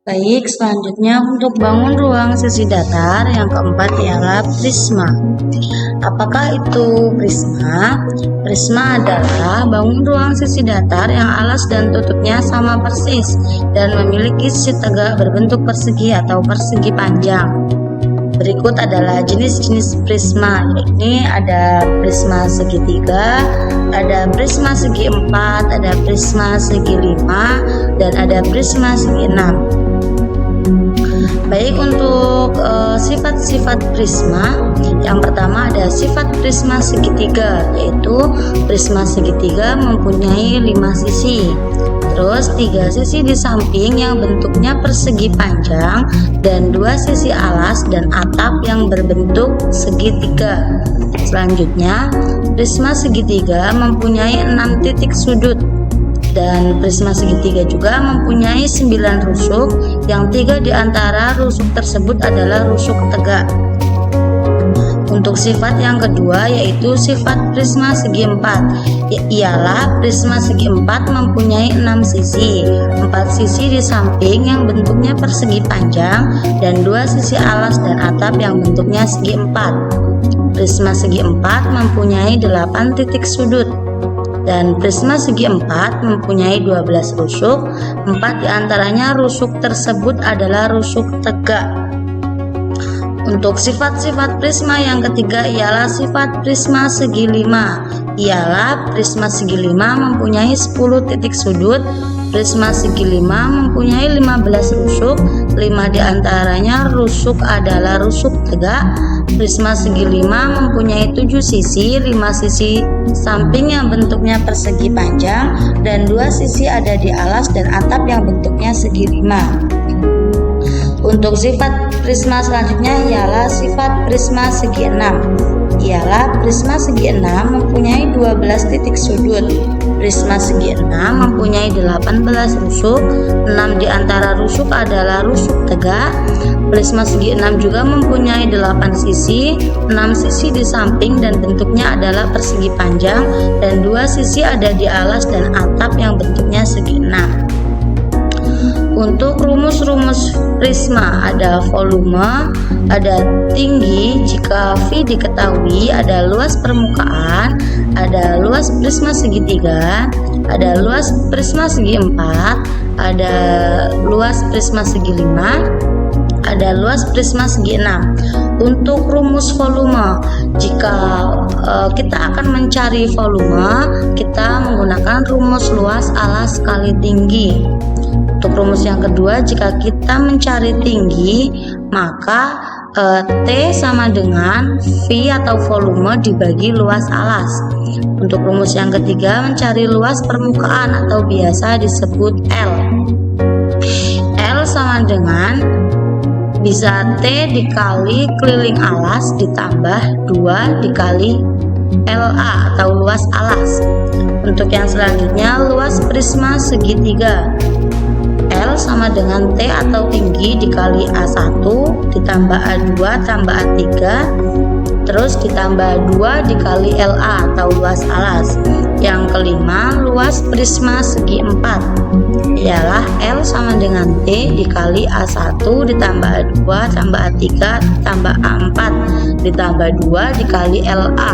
Baik, selanjutnya untuk bangun ruang sisi datar yang keempat ialah prisma. Apakah itu prisma? Prisma adalah bangun ruang sisi datar yang alas dan tutupnya sama persis dan memiliki sisi tegak berbentuk persegi atau persegi panjang. Berikut adalah jenis-jenis prisma, yakni ada prisma segitiga, ada prisma segi 4, ada prisma segi 5, dan ada prisma segi 6. Baik, untuk sifat-sifat prisma, yang pertama ada sifat prisma segitiga, yaitu prisma segitiga mempunyai 5 sisi. Terus 3 sisi di samping yang bentuknya persegi panjang dan 2 sisi alas dan atap yang berbentuk segitiga. Selanjutnya, prisma segitiga mempunyai 6 titik sudut. Dan prisma segitiga juga mempunyai 9 rusuk, yang 3 di antara rusuk tersebut adalah rusuk tegak. Untuk sifat yang kedua yaitu sifat prisma segi 4, ialah prisma segi 4 mempunyai 6 sisi, 4 sisi di samping yang bentuknya persegi panjang dan 2 sisi alas dan atap yang bentuknya segi 4. Prisma segi 4 mempunyai 8 titik sudut. Dan prisma segi 4 mempunyai 12 rusuk, 4 diantaranya rusuk tersebut adalah rusuk tegak. Untuk sifat-sifat prisma yang ketiga ialah sifat prisma segi 5, ialah prisma segi 5 mempunyai 10 titik sudut. Prisma segi 5 mempunyai 15 rusuk, 5 diantaranya rusuk adalah rusuk tegak. Prisma segi 5 mempunyai 7 sisi, 5 sisi samping yang bentuknya persegi panjang dan 2 sisi ada di alas dan atap yang bentuknya segi 5. Untuk sifat prisma selanjutnya ialah sifat prisma segi 6, ialah prisma segi 6 mempunyai 12 titik sudut. Prisma segi 6 mempunyai 18 rusuk, 6 di antara rusuk adalah rusuk tegak. Prisma segi 6 juga mempunyai 8 sisi, 6 sisi di samping dan bentuknya adalah persegi panjang dan 2 sisi ada di alas dan atap yang bentuknya segi 6. Untuk rumus-rumus prisma ada volume, ada tinggi jika V diketahui, ada luas permukaan, ada luas prisma segitiga, ada luas prisma segi 4, ada luas prisma segi 5, ada luas prisma segi 6. Untuk rumus volume, jika kita akan mencari volume, kita menggunakan rumus luas alas kali tinggi. Untuk rumus yang kedua, jika kita mencari tinggi, maka T sama dengan V atau volume dibagi luas alas. Untuk rumus yang ketiga, mencari luas permukaan atau biasa disebut L. L sama dengan bisa T dikali keliling alas ditambah 2 dikali LA atau luas alas. Untuk yang selanjutnya, luas prisma segitiga, L sama dengan T atau tinggi dikali A1 ditambah A2 tambah A3 terus ditambah 2 dikali LA atau luas alas. Yang kelima, luas prisma segi 4 ialah L sama dengan T dikali A1 ditambah A2 tambah A3 ditambah A4 ditambah 2 dikali LA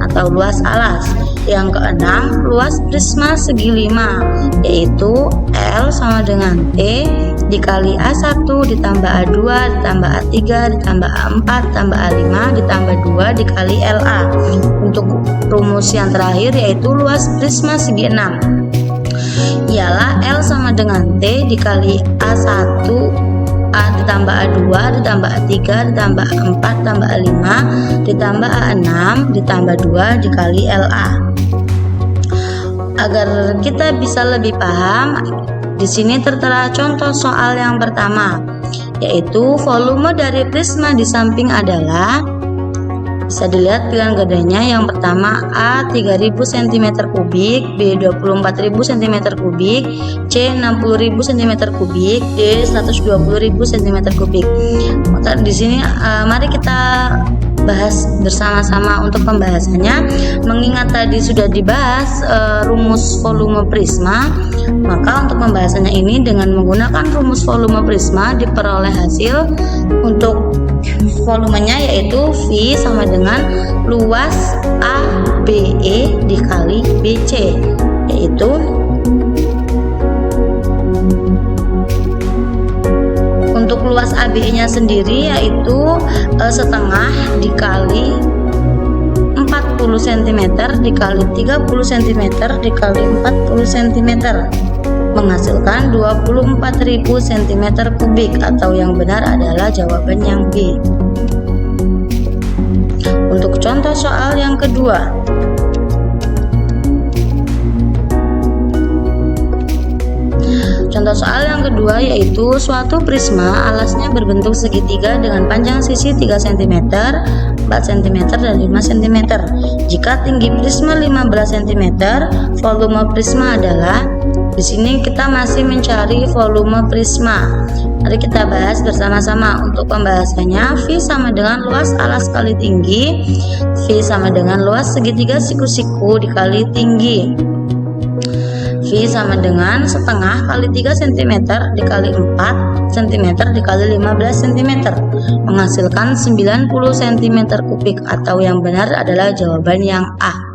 atau luas alas. Yang keenam, luas prisma segi 5 yaitu L sama dengan T dikali A1 ditambah A2 ditambah A3 ditambah A4 ditambah A5 ditambah 2 dikali LA. Untuk rumus yang terakhir yaitu luas prisma segi 6 ialah L sama dengan T dikali A1 ditambah A2 ditambah A3 ditambah A4 ditambah A5 ditambah A6 ditambah 2 dikali LA. Agar kita bisa lebih paham, di sini tertera contoh soal yang pertama, yaitu volume dari prisma di samping adalah, bisa dilihat pilihan gadanya. Yang pertama A 3000 cm3, B 24000 cm3, C 60000 cm3, D 120.000 cm3. Maka di sini mari kita bahas bersama-sama untuk pembahasannya. Mengingat tadi sudah dibahas rumus volume prisma, maka untuk pembahasannya ini dengan menggunakan rumus volume prisma diperoleh hasil untuk volumenya, yaitu V sama dengan luas ABE dikali BC, yaitu untuk luas ABE nya sendiri yaitu setengah dikali 40 cm dikali 30 cm dikali 40 cm menghasilkan 24.000 cm3, atau yang benar adalah jawaban yang B. Untuk contoh soal yang kedua, contoh soal yang kedua yaitu suatu prisma alasnya berbentuk segitiga dengan panjang sisi 3 cm, 4 cm, dan 5 cm. Jika tinggi prisma 15 cm, volume prisma adalah, di sini kita masih mencari volume prisma. Mari kita bahas bersama-sama. Untuk pembahasannya, V sama dengan luas alas kali tinggi, V sama dengan luas segitiga siku-siku dikali tinggi. V sama dengan setengah kali 3 cm dikali 4 cm dikali 15 cm menghasilkan 90 cm3, atau yang benar adalah jawaban yang A.